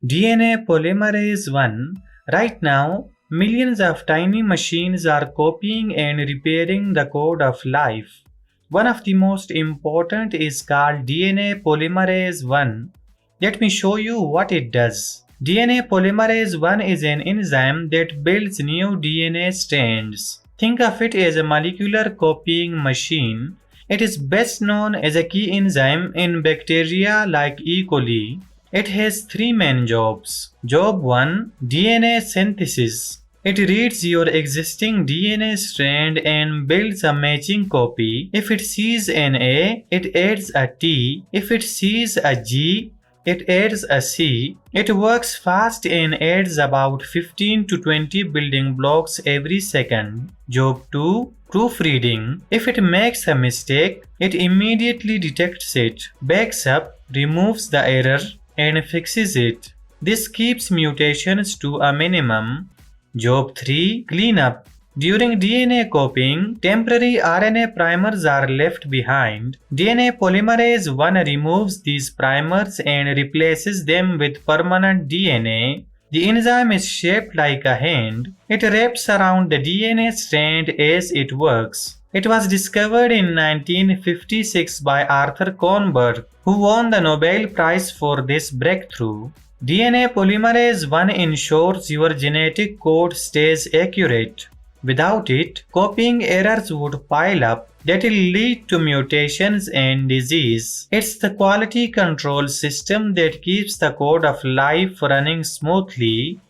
DNA Polymerase 1. Right now, millions of tiny machines are copying and repairing the code of life. One of the most important is called DNA Polymerase 1. Let me show you what it does. DNA Polymerase 1 is an enzyme that builds new DNA strands. Think of it as a molecular copying machine. It is best known as a key enzyme in bacteria like E. coli. It has three main jobs. Job 1. DNA synthesis. It reads your existing DNA strand and builds a matching copy. If it sees an A, it adds a T. If it sees a G, it adds a C. It works fast and adds about 15 to 20 building blocks every second. Job 2. Proofreading. If it makes a mistake, it immediately detects it, backs up, removes the error, and fixes it. This keeps mutations to a minimum. Job 3. Cleanup. During DNA copying, temporary RNA primers are left behind. DNA polymerase 1 removes these primers and replaces them with permanent DNA. The enzyme is shaped like a hand. It wraps around the DNA strand as it works. It was discovered in 1956 by Arthur Kornberg, who won the Nobel Prize for this breakthrough. DNA polymerase 1 ensures your genetic code stays accurate. Without it, copying errors would pile up that will lead to mutations and disease. It's the quality control system that keeps the code of life running smoothly.